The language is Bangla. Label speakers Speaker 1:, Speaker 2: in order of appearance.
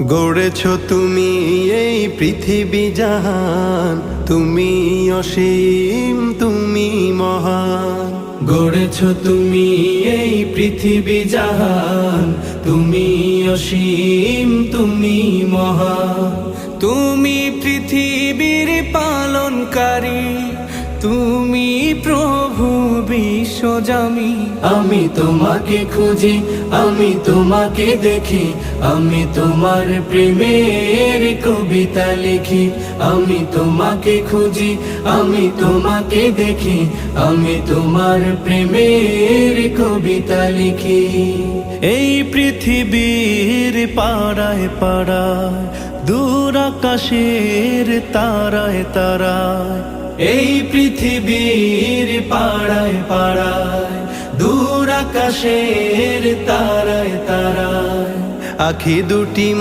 Speaker 1: গড়েছ তুমি এই পৃথিবী জাহান, তুমি অসীম, তুমি মহান।
Speaker 2: গড়েছ তুমি এই পৃথিবী জাহান, তুমি অসীম, তুমি মহান। তুমি পৃথিবীর পালনকারী, তুমি প্রভু বিশ্বজামি। আমি তোমাকে খুঁজি, আমি তোমাকে দেখি, আমি তোমার প্রেমের কবিতা লিখি। আমি তোমাকে খুঁজি, আমি তোমাকে দেখি, আমি তোমার প্রেমের কবিতা লিখি। এই পৃথিবীর পাড়ায় পাড়ায়, দূর আকাশের তারায় তারায়। এই পৃথিবীর পাড়ায় পাড়ায়, দূর আকাশের তারায় তারায়।
Speaker 1: আখি দুটি